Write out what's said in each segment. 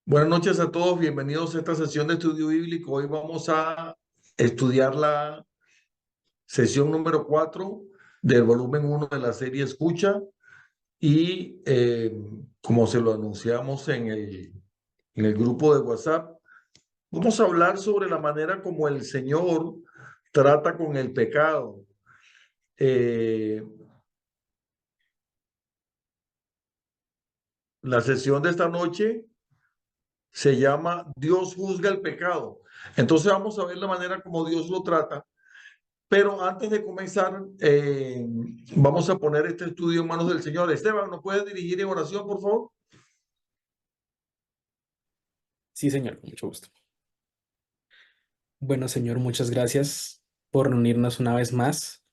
Buenas noches a todos, bienvenidos a esta sesión de estudio bíblico. Hoy vamos a estudiar la sesión número 4 del volumen 1 de la serie Escucha y como se lo anunciamos en el grupo de WhatsApp, vamos a hablar sobre la manera como el Señor trata con el pecado. Eh, la sesión de esta noche se llama Dios juzga el pecado. Entonces vamos a ver la manera como Dios lo trata. Pero antes de comenzar, vamos a poner este estudio en manos del Señor. Esteban, ¿nos puedes dirigir en oración, por favor? Sí, señor, con mucho gusto. Bueno, señor, muchas gracias por reunirnos una vez más.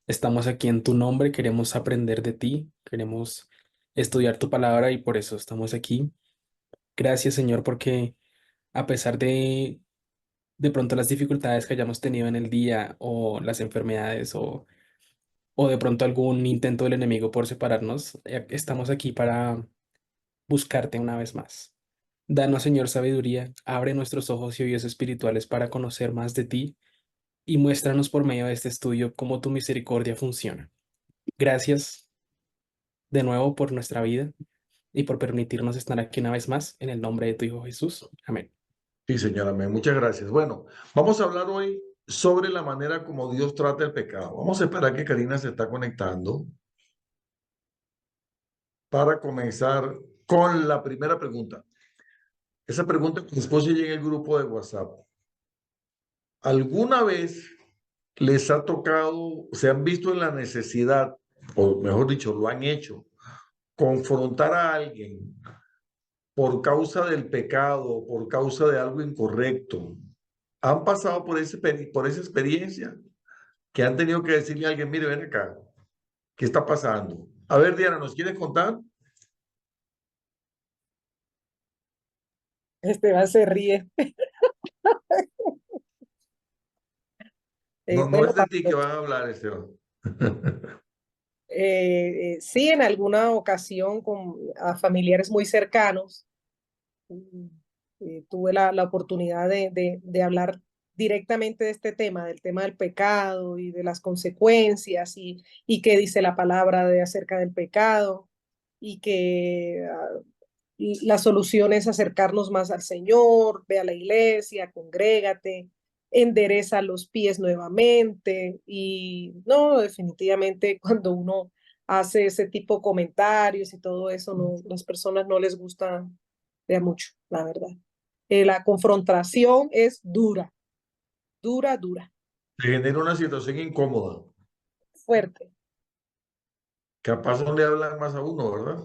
Estamos aquí en tu nombre, queremos aprender de ti, queremos estudiar tu palabra y por eso estamos aquí. Gracias, Señor, porque a pesar de pronto las dificultades que hayamos tenido en el día o las enfermedades o de pronto algún intento del enemigo por separarnos, estamos aquí para buscarte una vez más. Danos, Señor, sabiduría, abre nuestros ojos y oídos espirituales para conocer más de ti y muéstranos por medio de este estudio cómo tu misericordia funciona. Gracias de nuevo por nuestra vida y por permitirnos estar aquí una vez más en el nombre de tu Hijo Jesús. Amén. Sí, señora, muchas gracias. Bueno, vamos a hablar hoy sobre la manera como Dios trata el pecado. Vamos a esperar que Karina se está conectando para comenzar con la primera pregunta. Esa pregunta que después llega en el grupo de WhatsApp. ¿Alguna vez les ha tocado, se han visto en la necesidad, o mejor dicho, lo han hecho, confrontar a alguien por causa del pecado, por causa de algo incorrecto, han pasado por esa experiencia que han tenido que decirle a alguien, mire, ven acá, ¿qué está pasando? A ver, Diana, ¿nos quieres contar? Esteban se ríe. No, no Bueno, es de ti que van a hablar, Esteban. sí, en alguna ocasión con a familiares muy cercanos, mm, tuve la oportunidad de hablar directamente de este tema, del tema del pecado y de las consecuencias y qué dice la palabra acerca del pecado y que y la solución es acercarnos más al Señor, ve a la iglesia, congrégate, endereza los pies nuevamente y no, definitivamente cuando uno hace ese tipo de comentarios y todo eso, no, las personas no les gusta de a mucho, la verdad. La confrontación es dura, dura, dura, Te genera una situación incómoda. fuerte. Capaz no le hablan más a uno, ¿verdad?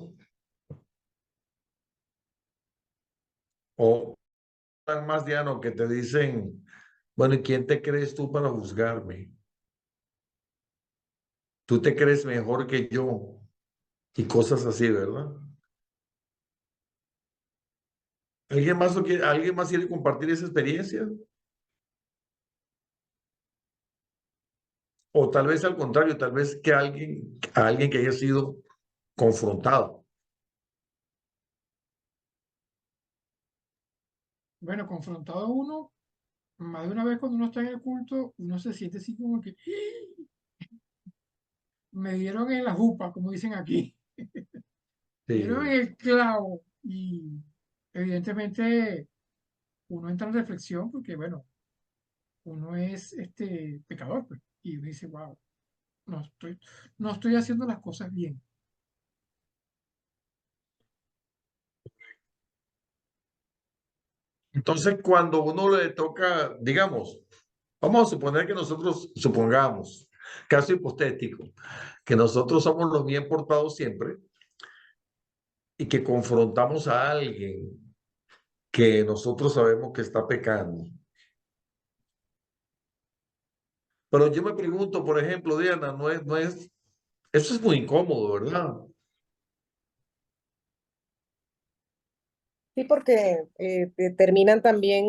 O hablan más, Diana, que te dicen, bueno, ¿y quién te crees tú para juzgarme? Tú te crees mejor que yo y cosas así, ¿verdad? ¿Alguien más quiere compartir esa experiencia? O tal vez al contrario, tal vez a alguien que haya sido confrontado. Bueno, confrontado uno, más de una vez cuando uno está en el culto, uno se siente así como que me dieron en la jupa, como dicen aquí, me dieron en Sí. el clavo y evidentemente uno entra en reflexión porque, bueno, uno es pecador, pues, y uno dice, wow, no estoy, no estoy haciendo las cosas bien. Entonces, cuando uno le toca, digamos, vamos a suponer que nosotros, supongamos, caso hipotético, que nosotros somos los bien portados siempre y que confrontamos a alguien que nosotros sabemos que está pecando. Pero yo me pregunto, por ejemplo, Diana, eso es muy incómodo, ¿verdad? Sí, porque terminan también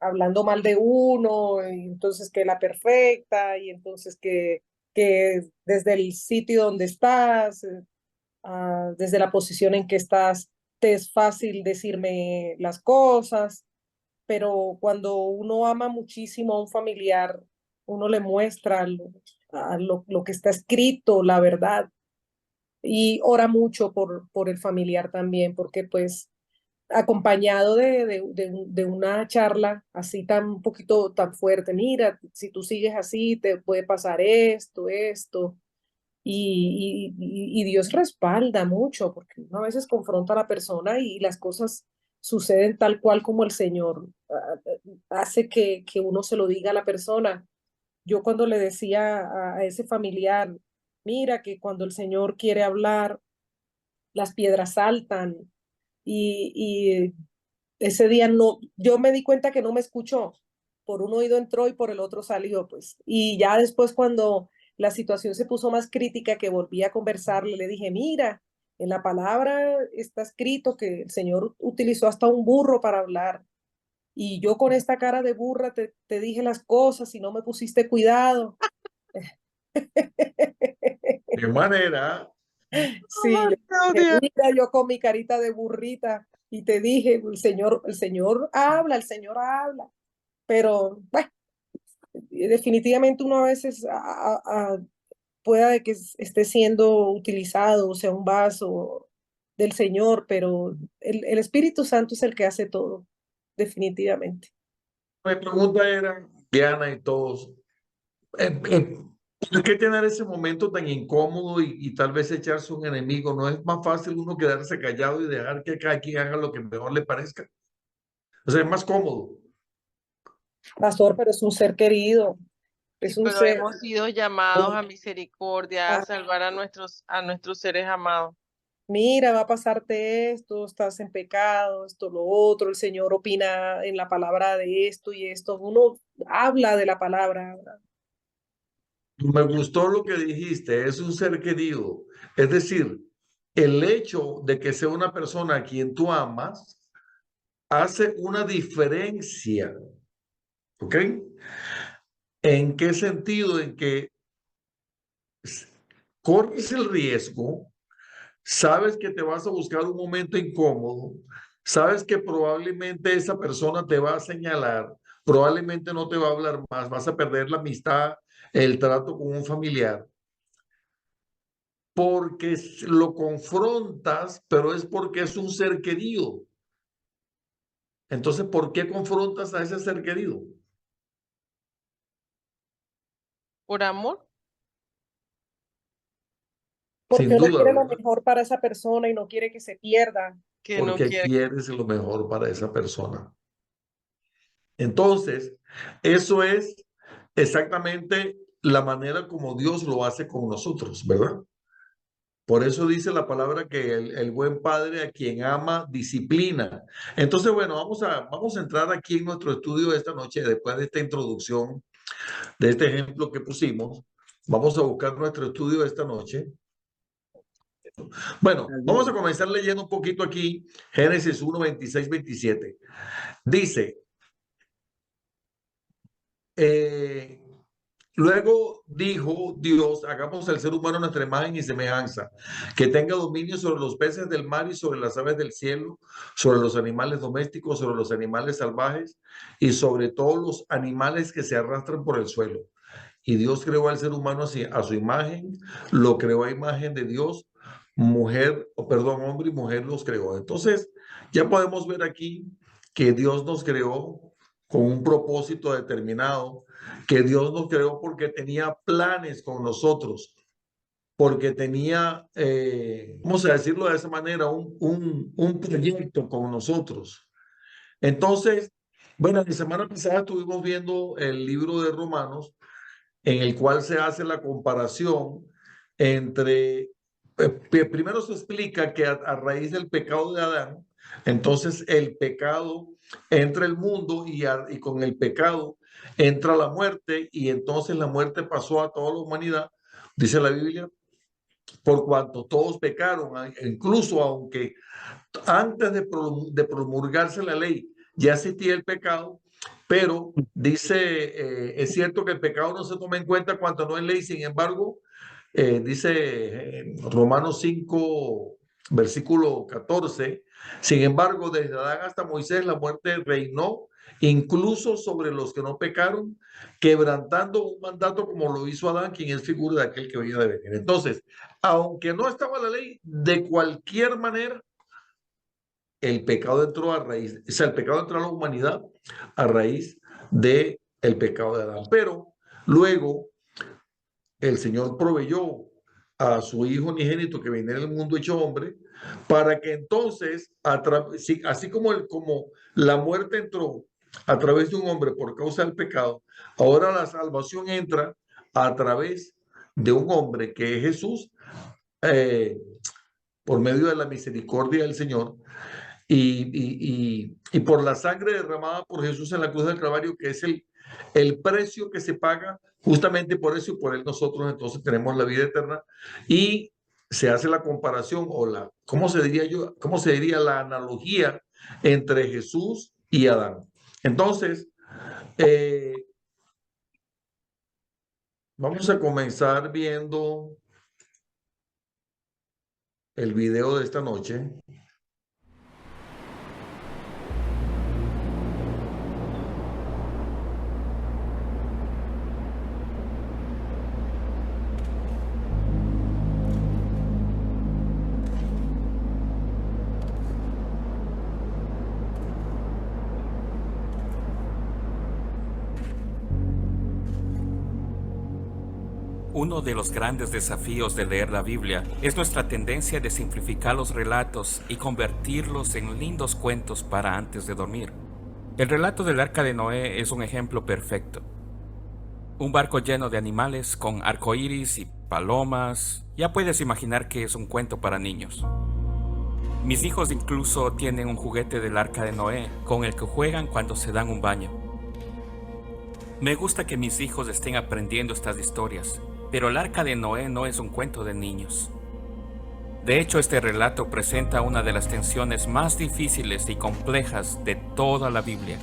hablando mal de uno, y entonces que la perfecta, y entonces que desde el sitio donde estás, desde la posición en que estás, te es fácil decirme las cosas, pero cuando uno ama muchísimo a un familiar, uno le muestra lo que está escrito, la verdad, y ora mucho por el familiar también, porque pues acompañado de una charla así tan un poquito tan fuerte, mira, si tú sigues así, te puede pasar esto, y Dios respalda mucho, porque uno a veces confronta a la persona y las cosas suceden tal cual como el Señor hace que uno se lo diga a la persona. Yo cuando le decía a ese familiar, mira que cuando el Señor quiere hablar, las piedras saltan y ese día no, yo me di cuenta que no me escuchó. Por un oído entró y por el otro salió, pues. Y ya después cuando la situación se puso más crítica, que volví a conversarle, le dije, mira, en la palabra está escrito que el Señor utilizó hasta un burro para hablar. Y yo con esta cara de burra te dije las cosas y no me pusiste cuidado. De manera, Sí, yo, Claudia. mira, yo con mi carita de burrita y te dije, el Señor habla, el Señor habla. Pero bueno, definitivamente uno a veces pueda que esté siendo utilizado, o sea, un vaso del Señor, pero el Espíritu Santo es el que hace todo, definitivamente. mi pregunta era, Diana y todos, ¿por qué tener ese momento tan incómodo y tal vez echarse un enemigo? ¿No es más fácil uno quedarse callado y dejar que cada quien haga lo que mejor le parezca? O sea, es más cómodo. Pastor, pero es un ser querido, Sí, es un pero ser. hemos sido llamados a misericordia, a Ah, salvar a nuestros seres amados. mira, va a pasarte esto, estás en pecado, esto, lo otro, el Señor opina en la palabra de esto y esto, uno habla de la palabra. Me gustó lo que dijiste, es un ser querido. Es decir, el hecho de que sea una persona a quien tú amas hace una diferencia, ¿ok? ¿En qué sentido? En que corres el riesgo, sabes que te vas a buscar un momento incómodo, sabes que probablemente esa persona te va a señalar, probablemente no te va a hablar más, vas a perder la amistad, el trato con un familiar, porque lo confrontas, pero es porque es un ser querido. Entonces, ¿por qué confrontas a ese ser querido? Por amor, Porque Sin uno duda, quiere lo ¿verdad? mejor para esa persona y no quiere que se pierda. que no Porque quiere. quieres lo mejor para esa persona. Entonces, eso es exactamente la manera como Dios lo hace con nosotros, ¿verdad? Por eso dice la palabra que el buen padre a quien ama disciplina. Entonces, bueno, vamos a entrar aquí en nuestro estudio de esta noche, después de esta introducción, de este ejemplo que pusimos. Vamos a buscar nuestro estudio de esta noche. Bueno, vamos a comenzar leyendo un poquito aquí, Génesis 1, 26, 27. Dice, eh, luego dijo Dios, hagamos al ser humano nuestra imagen y semejanza, que tenga dominio sobre los peces del mar y sobre las aves del cielo, sobre los animales domésticos, sobre los animales salvajes y sobre todos los animales que se arrastran por el suelo. Y Dios creó al ser humano así, a su imagen, lo creó a imagen de Dios, mujer, o perdón, hombre y mujer los creó. Entonces, ya podemos ver aquí que Dios nos creó con un propósito determinado, que Dios nos creó porque tenía planes con nosotros, porque tenía, vamos a decirlo de esa manera, un proyecto con nosotros. Entonces, bueno, la semana pasada estuvimos viendo el libro de Romanos, en el cual se hace la comparación entre, primero se explica que a raíz del pecado de Adán, entonces el pecado entra el mundo y con el pecado entra la muerte y entonces la muerte pasó a toda la humanidad, dice la Biblia, por cuanto todos pecaron, incluso aunque antes de promulgarse la ley ya existía el pecado, pero dice, es cierto que el pecado no se toma en cuenta cuando no es ley, sin embargo, dice Romanos 5, versículo 14. Sin embargo, desde Adán hasta Moisés la muerte reinó incluso sobre los que no pecaron, quebrantando un mandato como lo hizo Adán, quien es figura de aquel que había de venir. Entonces, aunque no estaba la ley, de cualquier manera, el pecado entró a raíz, o sea, el pecado entró a la humanidad a raíz de el pecado de Adán. Pero luego el Señor proveyó a su Hijo unigénito que viniera al mundo hecho hombre, para que entonces, así como la muerte entró a través de un hombre por causa del pecado, ahora la salvación entra a través de un hombre que es Jesús, por medio de la misericordia del Señor. Y por la sangre derramada por Jesús en la cruz del Calvario, que es el precio que se paga justamente por eso, y por él nosotros entonces tenemos la vida eterna. Y se hace la comparación o ¿cómo se diría la analogía entre Jesús y Adán? Entonces, vamos a comenzar viendo el video de esta noche. Uno de los grandes desafíos de leer la Biblia es nuestra tendencia de simplificar los relatos y convertirlos en lindos cuentos para antes de dormir. El relato del Arca de Noé es un ejemplo perfecto. Un barco lleno de animales con arcoíris y palomas. Ya puedes imaginar que es un cuento para niños. Mis hijos incluso tienen un juguete del Arca de Noé con el que juegan cuando se dan un baño. Me gusta que mis hijos estén aprendiendo estas historias, pero el Arca de Noé no es un cuento de niños. De hecho, este relato presenta una de las tensiones más difíciles y complejas de toda la Biblia.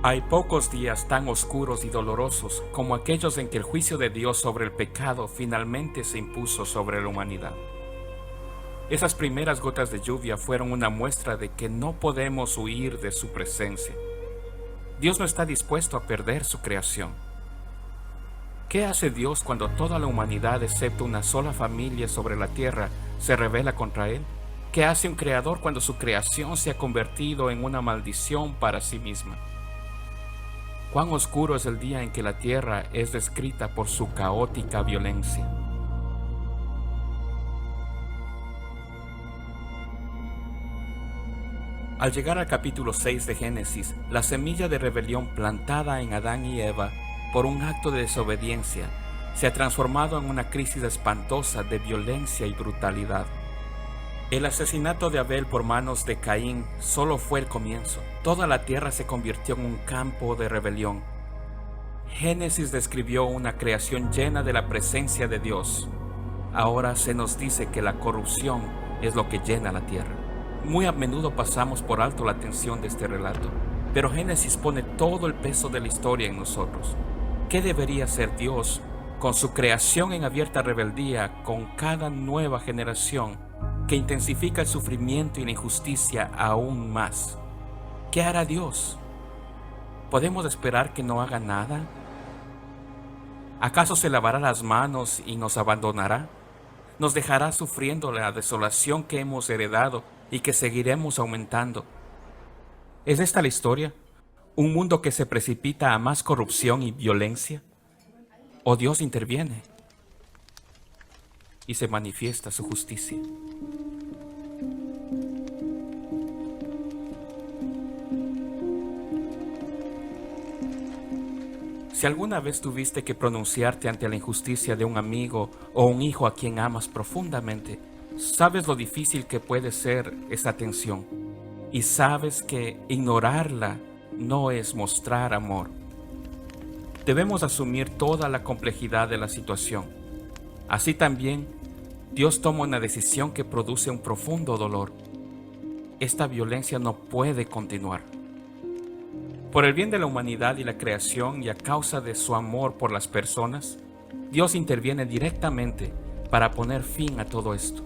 Hay pocos días tan oscuros y dolorosos como aquellos en que el juicio de Dios sobre el pecado finalmente se impuso sobre la humanidad. Esas primeras gotas de lluvia fueron una muestra de que no podemos huir de su presencia. Dios no está dispuesto a perder su creación. ¿Qué hace Dios cuando toda la humanidad, excepto una sola familia sobre la tierra, se rebela contra Él? ¿Qué hace un creador cuando su creación se ha convertido en una maldición para sí misma? ¿Cuán oscuro es el día en que la tierra es descrita por su caótica violencia? Al llegar al capítulo 6 de Génesis, la semilla de rebelión plantada en Adán y Eva por un acto de desobediencia se ha transformado en una crisis espantosa de violencia y brutalidad. El asesinato de Abel por manos de Caín solo fue el comienzo. Toda la tierra se convirtió en un campo de rebelión. Génesis describió una creación llena de la presencia de Dios. Ahora se nos dice que la corrupción es lo que llena la tierra. Muy a menudo pasamos por alto la tensión de este relato, pero Génesis pone todo el peso de la historia en nosotros. ¿Qué debería hacer Dios con su creación en abierta rebeldía con cada nueva generación que intensifica el sufrimiento y la injusticia aún más? ¿Qué hará Dios? ¿Podemos esperar que no haga nada? ¿Acaso se lavará las manos y nos abandonará? ¿Nos dejará sufriendo la desolación que hemos heredado y que seguiremos aumentando? ¿Es esta la historia? ¿Un mundo que se precipita a más corrupción y violencia? ¿O Dios interviene y se manifiesta su justicia? Si alguna vez tuviste que pronunciarte ante la injusticia de un amigo o un hijo a quien amas profundamente, sabes lo difícil que puede ser esa tensión, y sabes que ignorarla no es mostrar amor. Debemos asumir toda la complejidad de la situación. Así también, Dios toma una decisión que produce un profundo dolor. Esta violencia no puede continuar. Por el bien de la humanidad y la creación y a causa de su amor por las personas, Dios interviene directamente para poner fin a todo esto.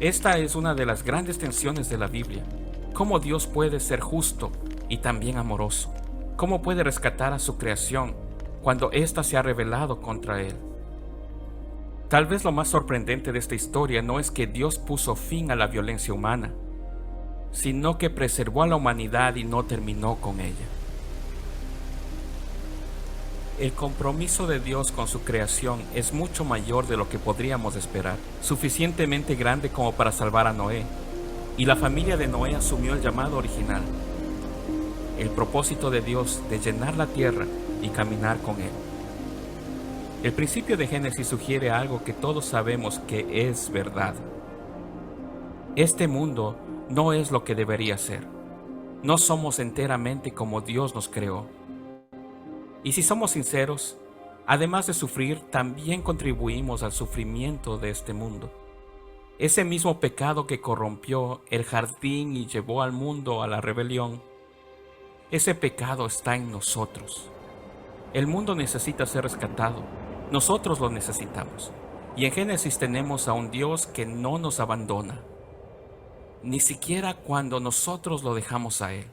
Esta es una de las grandes tensiones de la Biblia. ¿Cómo Dios puede ser justo y también amoroso? ¿Cómo puede rescatar a su creación cuando ésta se ha rebelado contra Él? Tal vez lo más sorprendente de esta historia no es que Dios puso fin a la violencia humana, sino que preservó a la humanidad y no terminó con ella. El compromiso de Dios con su creación es mucho mayor de lo que podríamos esperar, suficientemente grande como para salvar a Noé, y la familia de Noé asumió el llamado original, el propósito de Dios de llenar la tierra y caminar con Él. El principio de Génesis sugiere algo que todos sabemos que es verdad. Este mundo no es lo que debería ser. No somos enteramente como Dios nos creó. Y si somos sinceros, además de sufrir, también contribuimos al sufrimiento de este mundo. Ese mismo pecado que corrompió el jardín y llevó al mundo a la rebelión, ese pecado está en nosotros. El mundo necesita ser rescatado. Nosotros lo necesitamos. Y en Génesis tenemos a un Dios que no nos abandona, ni siquiera cuando nosotros lo dejamos a Él.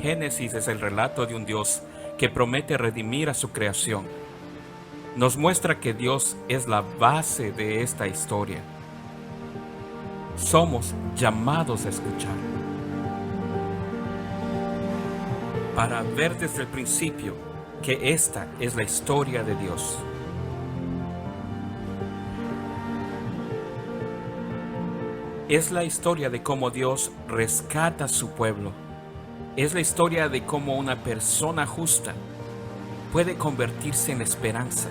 Génesis es el relato de un Dios que promete redimir a su creación. Nos muestra que Dios es la base de esta historia. Somos llamados a escuchar, para ver desde el principio que esta es la historia de Dios. Es la historia de cómo Dios rescata a su pueblo. Es la historia de cómo una persona justa puede convertirse en la esperanza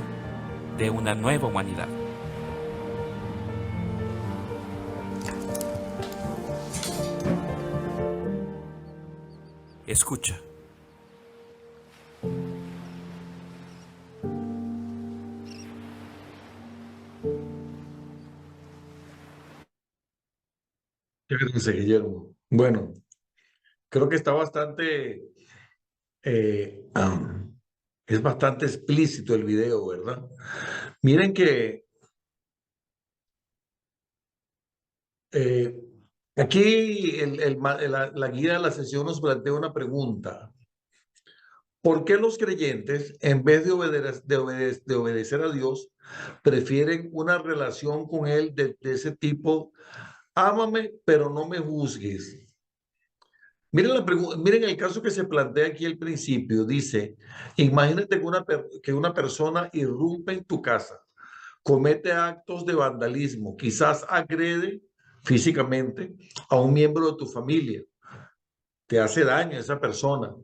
de una nueva humanidad. Escucha. Gracias, Guillermo. Bueno, creo que está bastante, es bastante explícito el video, ¿verdad? Miren que aquí la guía de la sesión nos plantea una pregunta. ¿Por qué los creyentes, en vez de obedecer a Dios, prefieren una relación con Él de ese tipo? Ámame, pero no me juzgues. Miren el caso que se plantea aquí al principio. Dice, imagínate que una persona irrumpe en tu casa, comete actos de vandalismo, quizás agrede físicamente a un miembro de tu familia, te hace daño a esa persona.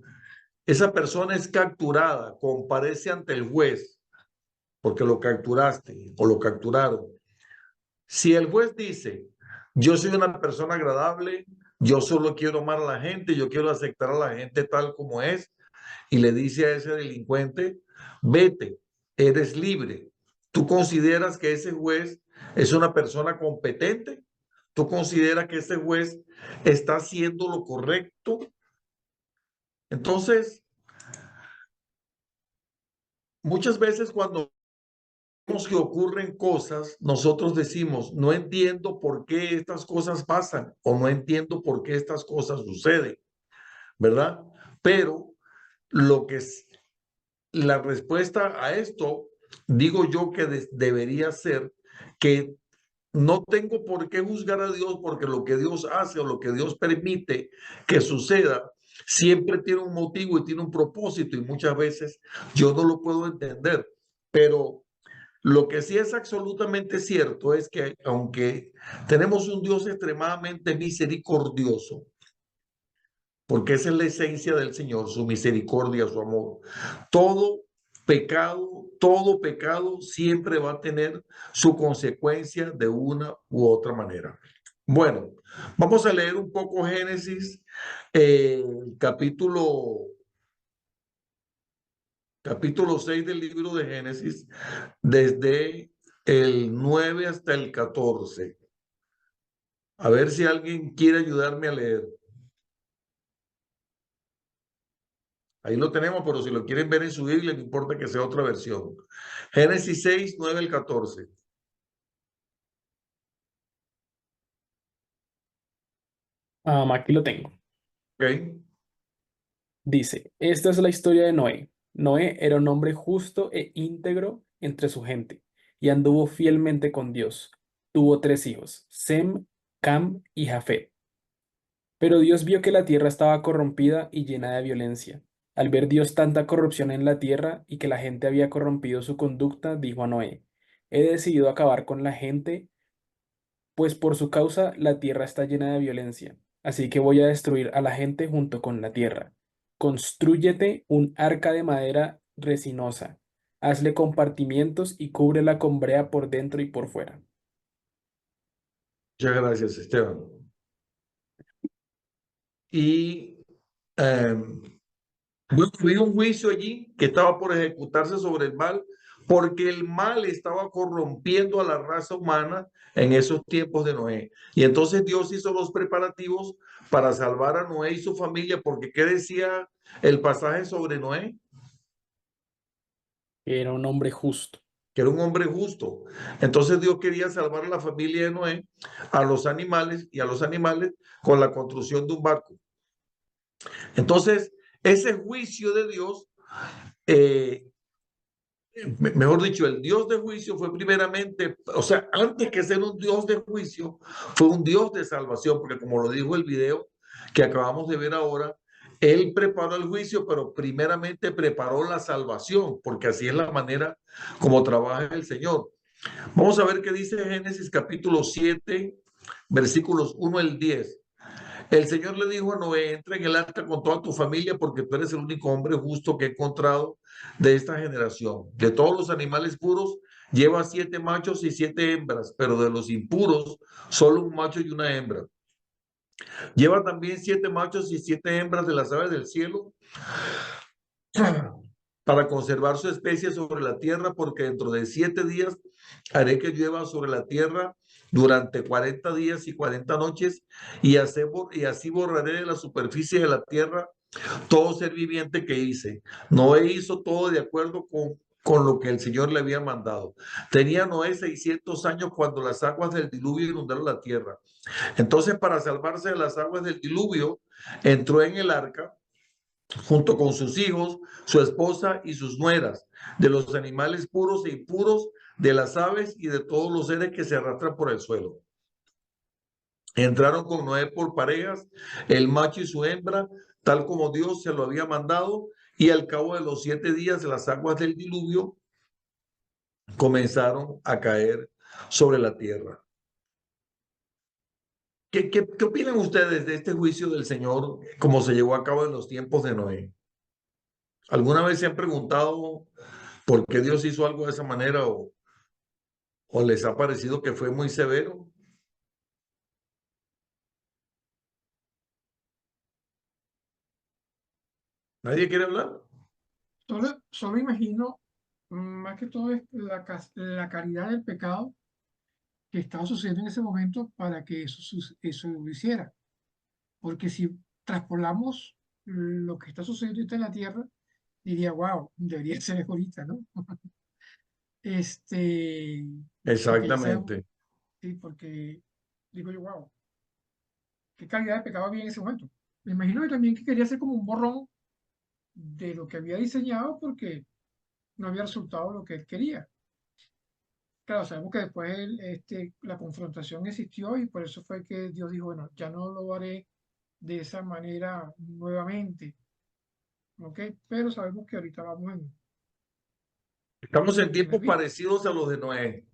Esa persona es capturada, comparece ante el juez porque lo capturaste o lo capturaron. Si el juez dice, yo soy una persona agradable, yo solo quiero amar a la gente, yo quiero aceptar a la gente tal como es, y le dice a ese delincuente, vete, eres libre. ¿Tú consideras que ese juez es una persona competente? ¿Tú consideras que ese juez está haciendo lo correcto? Entonces, muchas veces cuando vemos que ocurren cosas, nosotros decimos, no entiendo por qué estas cosas pasan o no entiendo por qué estas cosas suceden, ¿verdad? Pero lo que es la respuesta a esto, digo yo que debería ser que no tengo por qué juzgar a Dios porque lo que Dios hace o lo que Dios permite que suceda siempre tiene un motivo y tiene un propósito y muchas veces yo no lo puedo entender, pero lo que sí es absolutamente cierto es que aunque tenemos un Dios extremadamente misericordioso, porque esa es la esencia del Señor, su misericordia, su amor, todo pecado siempre va a tener su consecuencia de una u otra manera. Bueno, vamos a leer un poco Génesis, capítulo 6 del libro de Génesis, desde el 9 hasta el 14. A ver si alguien quiere ayudarme a leer. Ahí lo tenemos, pero si lo quieren ver en su Biblia, no importa que sea otra versión. Génesis 6, 9 al 14. Aquí lo tengo. ¿Ok? Dice, esta es la historia de Noé. Noé era un hombre justo e íntegro entre su gente y anduvo fielmente con Dios. Tuvo 3 hijos, Sem, Cam y Jafet. Pero Dios vio que la tierra estaba corrompida y llena de violencia. Al ver Dios tanta corrupción en la tierra y que la gente había corrompido su conducta, dijo a Noé, he decidido acabar con la gente, pues por su causa la tierra está llena de violencia. Así que voy a destruir a la gente junto con la tierra. Constrúyete un arca de madera resinosa. Hazle compartimientos y cúbrela con brea por dentro y por fuera. Muchas gracias, Esteban. Y bueno, había un juicio allí que estaba por ejecutarse sobre el mal, porque el mal estaba corrompiendo a la raza humana en esos tiempos de Noé. Y entonces Dios hizo los preparativos para salvar a Noé y su familia, porque ¿qué decía el pasaje sobre Noé? Era un hombre justo. Que era un hombre justo. Entonces Dios quería salvar a la familia de Noé, a los animales y a los animales con la construcción de un barco. Entonces, ese juicio de Dios, mejor dicho, el Dios de juicio fue primeramente, o sea, antes que ser un Dios de juicio, fue un Dios de salvación, porque como lo dijo el video que acabamos de ver ahora, Él preparó el juicio, pero primeramente preparó la salvación, porque así es la manera como trabaja el Señor. Vamos a ver qué dice Génesis capítulo 7, versículos 1 al 10. El Señor le dijo a Noé, entra en el arca con toda tu familia porque tú eres el único hombre justo que he encontrado de esta generación. De todos los animales puros, lleva 7 machos y 7 hembras, pero de los impuros, solo un macho y una hembra. Lleva también 7 machos y 7 hembras de las aves del cielo para conservar su especie sobre la tierra, porque dentro de 7 días haré que llueva sobre la tierra durante 40 días y 40 noches, y así borraré de la superficie de la tierra todo ser viviente que hice. Noé hizo todo de acuerdo con lo que el Señor le había mandado. Tenía Noé 600 años cuando las aguas del diluvio inundaron la tierra. Entonces, para salvarse de las aguas del diluvio, entró en el arca junto con sus hijos, su esposa y sus nueras, de los animales puros e impuros, de las aves y de todos los seres que se arrastran por el suelo. Entraron con Noé por parejas, el macho y su hembra, tal como Dios se lo había mandado, y al cabo de los 7 días las aguas del diluvio comenzaron a caer sobre la tierra. ¿Qué opinan ustedes de este juicio del Señor como se llevó a cabo en los tiempos de Noé? ¿Alguna vez se han preguntado por qué Dios hizo algo de esa manera o les ha parecido que fue muy severo? ¿Nadie quiere hablar? Solo imagino, más que todo, es la calidad del pecado que estaba sucediendo en ese momento para que eso lo hiciera. Porque si traspolamos lo que está sucediendo ahorita en la Tierra, diría, wow, debería ser ahorita, ¿no? Este, porque ya sabemos, Exactamente. sí, porque digo yo, wow, qué calidad de pecado había en ese momento. Me imagino que también que quería hacer como un borrón de lo que había diseñado porque no había resultado lo que él quería. Claro, sabemos que después la confrontación existió y por eso fue que Dios dijo, bueno, ya no lo haré de esa manera nuevamente, ¿ok? Pero sabemos que ahorita vamos Estamos en en el tiempos mismo, parecidos a los de Noé.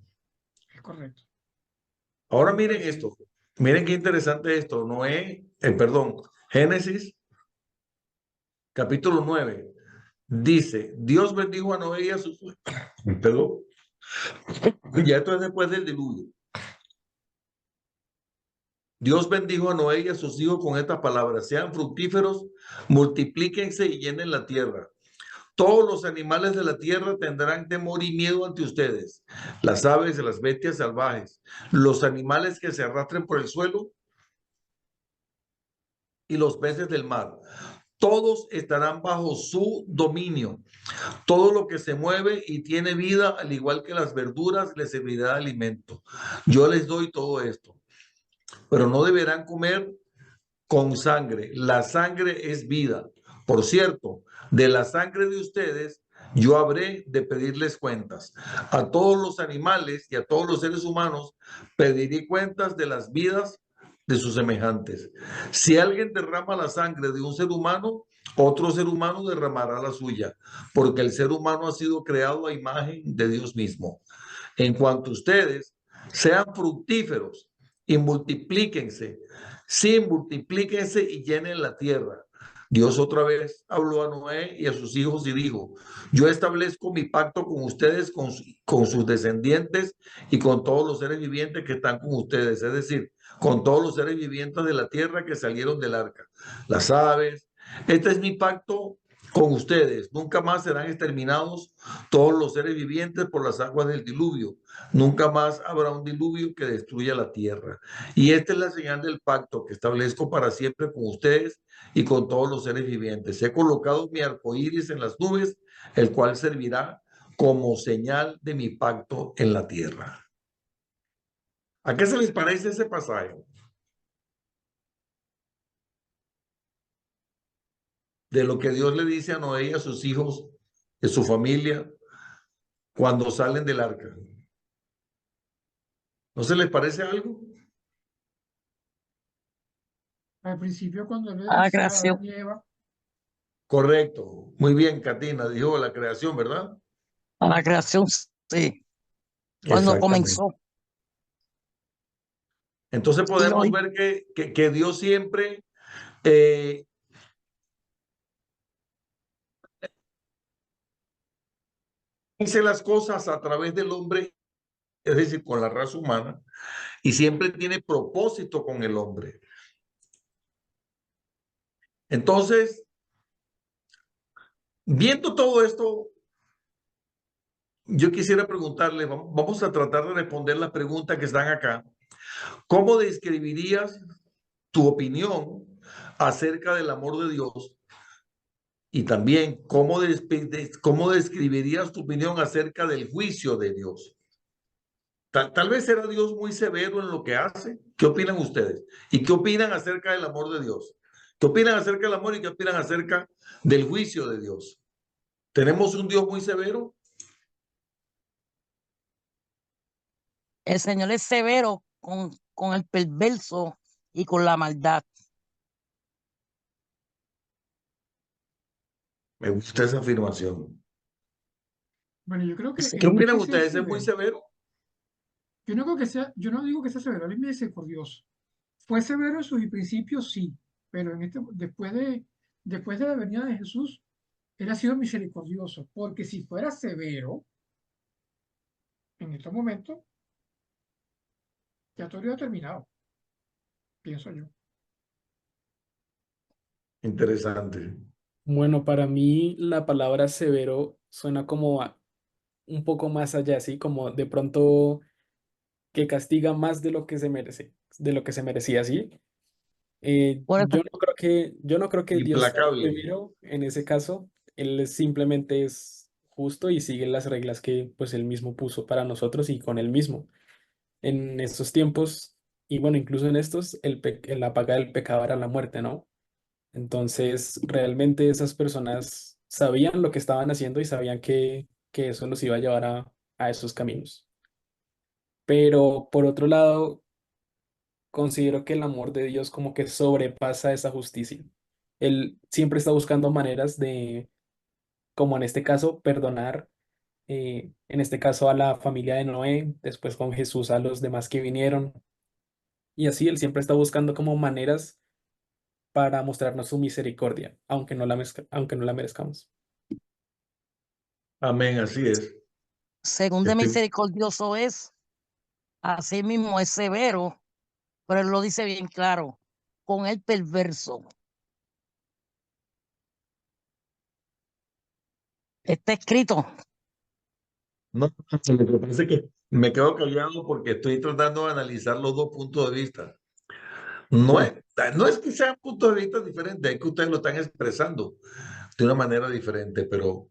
es correcto. Ahora Muy miren parecido. esto. Miren qué interesante esto. Perdón, Génesis capítulo 9. Dice, Dios bendijo a Noé y a sus... Perdón. Ya esto es después del diluvio. Dios bendijo a Noé y a sus hijos con estas palabras: sean fructíferos, multiplíquense y llenen la tierra. Todos los animales de la tierra tendrán temor y miedo ante ustedes, las aves, las bestias salvajes, los animales que se arrastren por el suelo y los peces del mar. Todos estarán bajo su dominio. Todo lo que se mueve y tiene vida, al igual que las verduras, les servirá de alimento. Yo les doy todo esto, pero no deberán comer con sangre. La sangre es vida. Por cierto, de la sangre de ustedes yo habré de pedirles cuentas. A todos los animales y a todos los seres humanos pediré cuentas de las vidas de sus semejantes. Si alguien derrama la sangre de un ser humano, otro ser humano derramará la suya, porque el ser humano ha sido creado a imagen de Dios mismo. En cuanto a ustedes, sean fructíferos y multiplíquense. Sí, multiplíquense y llenen la tierra. Dios otra vez habló a Noé y a sus hijos y dijo: yo establezco mi pacto con ustedes, con sus descendientes y con todos los seres vivientes que están con ustedes, es decir, con todos los seres vivientes de la tierra que salieron del arca, las aves. Este es mi pacto con ustedes. Nunca más serán exterminados todos los seres vivientes por las aguas del diluvio. Nunca más habrá un diluvio que destruya la tierra. Y esta es la señal del pacto que establezco para siempre con ustedes y con todos los seres vivientes. He colocado mi arco iris en las nubes, el cual servirá como señal de mi pacto en la tierra. ¿A qué se les parece ese pasaje? De lo que Dios le dice a Noé y a sus hijos, de su familia, cuando salen del arca. ¿No se les parece algo? Al principio, cuando él le A la dice a Adán creación. y Eva, Correcto. Muy bien, Katina, dijo la creación, ¿verdad? A la creación, sí. Cuando Exactamente. comenzó. Entonces Y podemos hoy, ver que Dios siempre eh, dice las cosas a través del hombre, es decir, con la raza humana, y siempre tiene propósito con el hombre. Entonces, viendo todo esto, yo quisiera preguntarle, vamos a tratar de responder las preguntas que están acá. ¿Cómo describirías tu opinión acerca del amor de Dios? Y también, ¿cómo describirías tu opinión acerca del juicio de Dios? Tal vez era Dios muy severo en lo que hace. ¿Qué opinan ustedes? ¿Y qué opinan acerca del amor de Dios? ¿Qué opinan acerca del amor y qué opinan acerca del juicio de Dios? ¿Tenemos un Dios muy severo? el Señor es severo con el perverso y con la maldad. Me gusta esa afirmación. bueno, yo creo que Sí. ¿Qué no es opinan que sea ustedes? ¿Es muy severo. severo? Yo no creo que sea, yo no digo que sea severo, él es misericordioso. Fue severo en sus principios, sí, pero después de la venida de Jesús, él ha sido misericordioso, porque si fuera severo, en estos momentos, ya todo habría terminado, pienso yo. Interesante. Bueno, para mí la palabra severo suena como un poco más allá, ¿sí? Como de pronto que castiga más de lo que se merece, de lo que se merecía, ¿sí? Por eso, Yo no creo que Dios sea Implacable. severo en ese caso. Él simplemente es justo y sigue las reglas que pues él mismo puso para nosotros y con él mismo. En estos tiempos, y bueno, incluso en estos, la paga del pecado era la muerte, ¿no? Entonces, realmente esas personas sabían lo que estaban haciendo y sabían que eso los iba a llevar a esos caminos. Pero por otro lado, considero que el amor de Dios como que sobrepasa esa justicia. Él siempre está buscando maneras de, como en este caso, perdonar, en este caso a la familia de Noé, después con Jesús a los demás que vinieron. Y así Él siempre está buscando como maneras para mostrarnos su misericordia, aunque no la merezcamos. Amén, así es. según de Estoy- misericordioso es, así mismo es severo pero él lo dice bien claro, con el perverso. Está escrito. No, lo que pasa es que me quedo callado porque estoy tratando de analizar los dos puntos de vista. No es, no es que sean puntos de vista diferentes, es que ustedes lo están expresando de una manera diferente, pero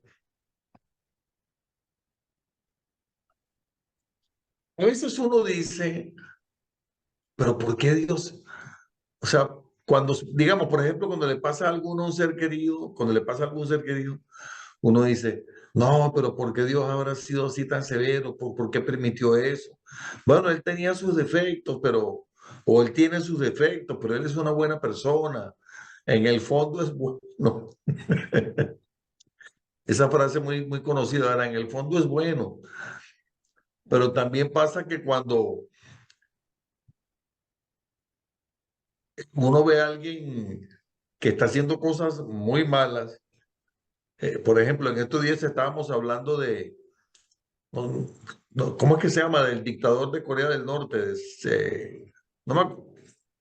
a veces uno dice, pero ¿por qué Dios? O sea, cuando, digamos, por ejemplo, cuando le pasa algo a un ser querido, cuando le pasa algo a un ser querido, uno dice, no, pero ¿por qué Dios habrá sido así tan severo? ¿Por qué permitió eso? Bueno, él tenía sus defectos, pero, o él tiene sus defectos, pero él es una buena persona. En el fondo es bueno. Esa frase muy conocida, ¿verdad? En el fondo es bueno. Pero también pasa que cuando uno ve a alguien que está haciendo cosas muy malas, por ejemplo, en estos días estábamos hablando de, no, ¿cómo es que se llama? Del dictador de Corea del Norte. No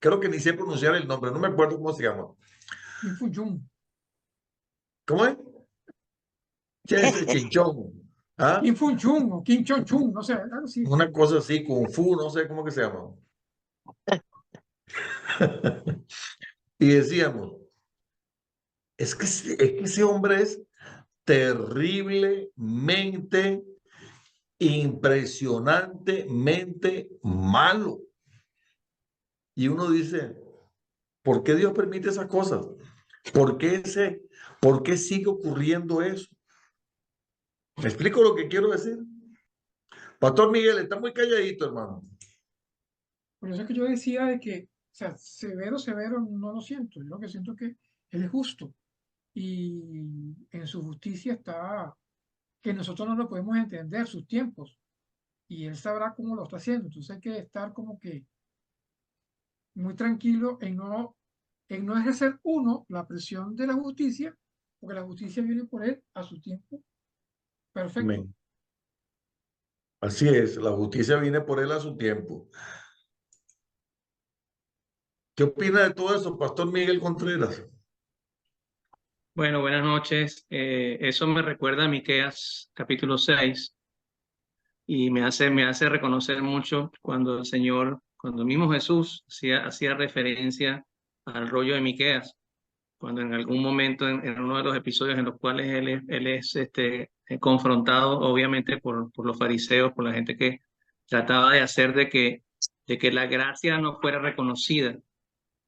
creo que ni sé pronunciar el nombre, no me acuerdo cómo se llama. Kim Fu-jung. ¿Cómo es? Kim Jong. ¿Ah? Kim Fu-jung o Kim Chong-chung, no sé, algo así. Una cosa así, Kung Fu, no sé cómo que se llama. Y decíamos, es que ese hombre es terriblemente, impresionantemente malo. Y uno dice, ¿por qué Dios permite esas cosas? ¿Por qué sigue ocurriendo eso? ¿Me explico lo que quiero decir? Pastor Miguel, está muy calladito, hermano. Por eso es que yo decía de que, o sea, severo, severo no lo siento. Yo lo que siento es que Él es justo. Y en su justicia está que nosotros no lo podemos entender, sus tiempos. Y Él sabrá cómo lo está haciendo. Entonces hay que estar como que muy tranquilo en no ejercer uno la presión de la justicia, porque la justicia viene por Él a su tiempo. Perfecto. Amén. Así es, la justicia viene por él a su tiempo. ¿Qué opina de todo eso, Pastor Miguel Contreras? Bueno, buenas noches. Eso me recuerda a Miqueas capítulo 6 y me hace reconocer mucho cuando el Señor, cuando el mismo Jesús hacía referencia al rollo de Miqueas, cuando en algún momento en uno de los episodios en los cuales él es confrontado obviamente por los fariseos, por la gente que trataba de hacer de que la gracia no fuera reconocida.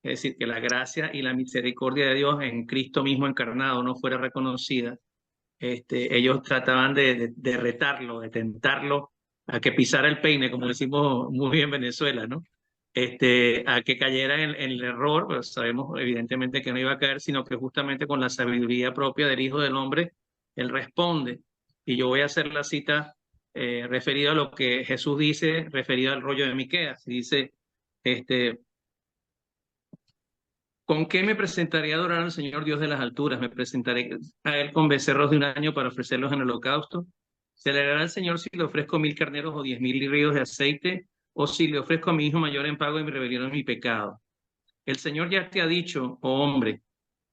Es decir, que la gracia y la misericordia de Dios en Cristo mismo encarnado no fuera reconocida. Ellos trataban de retarlo, de tentarlo a que pisara el peine, como decimos muy bien en Venezuela, ¿no? A que cayera en el error, pues sabemos evidentemente que no iba a caer, sino que justamente con la sabiduría propia del Hijo del Hombre, Él responde. Y yo voy a hacer la cita referida a lo que Jesús dice, referido al rollo de Miqueas. Dice, ¿con qué me presentaré a adorar al Señor Dios de las alturas? ¿Me presentaré a Él con becerros de un año para ofrecerlos en holocausto? ¿Se alegrará al Señor si le ofrezco 1000 carneros o 10,000 ríos de aceite? ¿O si le ofrezco a mi hijo mayor en pago de mi rebelión y mi pecado? El Señor ya te ha dicho, oh hombre,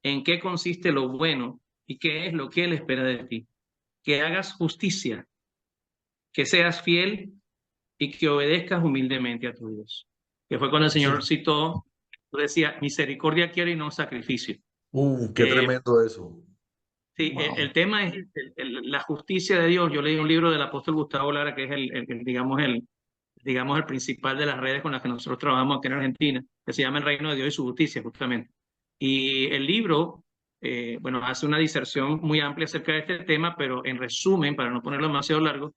en qué consiste lo bueno y qué es lo que Él espera de ti. Que hagas justicia, que seas fiel y que obedezcas humildemente a tu Dios. Que fue cuando el Señor citó, decía, misericordia quiero y no sacrificio. Qué tremendo eso. Sí, Wow. el tema es la justicia de Dios. Yo leí un libro del apóstol Gustavo Lara, que es digamos, el principal de las redes con las que nosotros trabajamos aquí en Argentina, que se llama El Reino de Dios y su Justicia, justamente. Y el libro, bueno, hace una diserción muy amplia acerca de este tema, pero en resumen, para no ponerlo demasiado largo,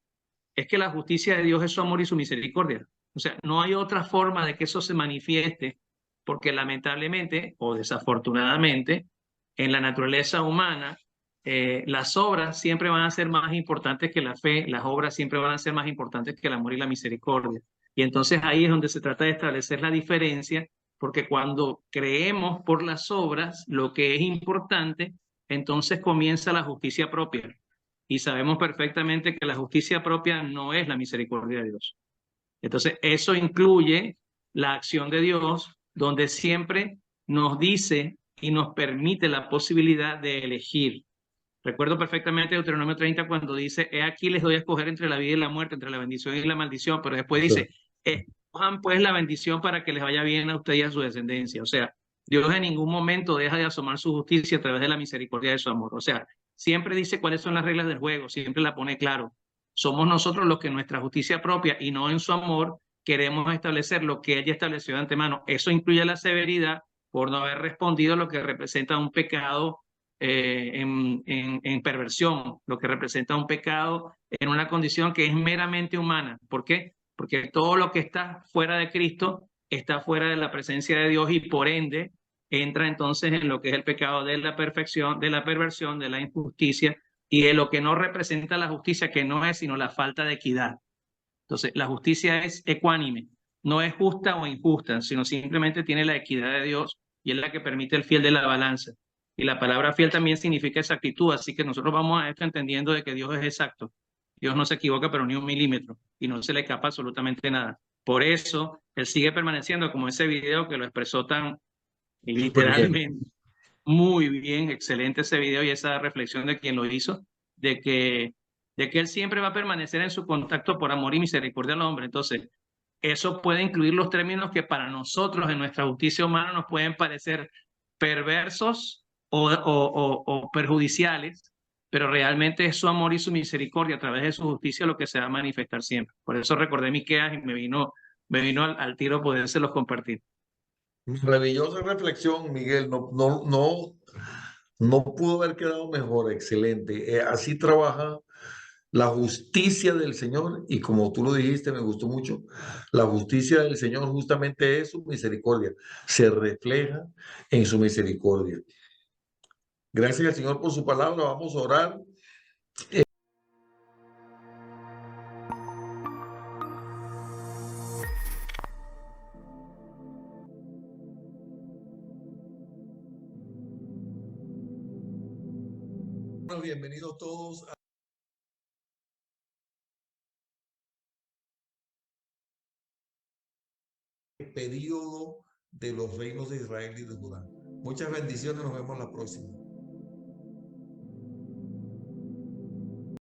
es que la justicia de Dios es su amor y su misericordia. O sea, no hay otra forma de que eso se manifieste, porque lamentablemente o desafortunadamente, en la naturaleza humana, las obras siempre van a ser más importantes que la fe, las obras siempre van a ser más importantes que el amor y la misericordia. Y entonces ahí es donde se trata de establecer la diferencia, porque cuando creemos por las obras lo que es importante, entonces comienza la justicia propia. Y sabemos perfectamente que la justicia propia no es la misericordia de Dios. Entonces, eso incluye la acción de Dios, donde siempre nos dice y nos permite la posibilidad de elegir. Recuerdo perfectamente Deuteronomio 30 cuando dice, he aquí les doy a escoger entre la vida y la muerte, entre la bendición y la maldición, pero después dice, escojan pues la bendición para que les vaya bien a usted y a su descendencia. O sea, Dios en ningún momento deja de asomar su justicia a través de la misericordia de su amor. O sea, siempre dice cuáles son las reglas del juego, siempre la pone claro. Somos nosotros los que en nuestra justicia propia y no en su amor queremos establecer lo que ella estableció de antemano. Eso incluye la severidad por no haber respondido lo que representa un pecado en perversión, lo que representa un pecado en una condición que es meramente humana. ¿Por qué? Porque todo lo que está fuera de Cristo está fuera de la presencia de Dios y por ende entra entonces en lo que es el pecado de la perfección, de la perversión, de la injusticia y de lo que no representa la justicia, que no es sino la falta de equidad. Entonces, la justicia es ecuánime, no es justa o injusta, sino simplemente tiene la equidad de Dios y es la que permite el fiel de la balanza. Y la palabra fiel también significa exactitud, así que nosotros vamos a esto entendiendo de que Dios es exacto. Dios no se equivoca, pero ni un milímetro, y no se le escapa absolutamente nada. Por eso, Él sigue permaneciendo como ese video que lo expresó tan literalmente. Muy bien, excelente ese video y esa reflexión de quien lo hizo, de que Él siempre va a permanecer en su contacto por amor y misericordia al hombre. Entonces, eso puede incluir los términos que para nosotros en nuestra justicia humana nos pueden parecer perversos o perjudiciales, pero realmente es su amor y su misericordia a través de su justicia lo que se va a manifestar siempre. Por eso recordé Miqueas y me vino al tiro podérselos compartir. Maravillosa reflexión, Miguel. No pudo haber quedado mejor. Excelente. Así trabaja la justicia del Señor y como tú lo dijiste, me gustó mucho. La justicia del Señor justamente es su misericordia. Se refleja en su misericordia. Gracias al Señor por su palabra. Vamos a orar. Bienvenidos todos a periodo de los reinos de Israel y de Judá. Muchas bendiciones, nos vemos la próxima.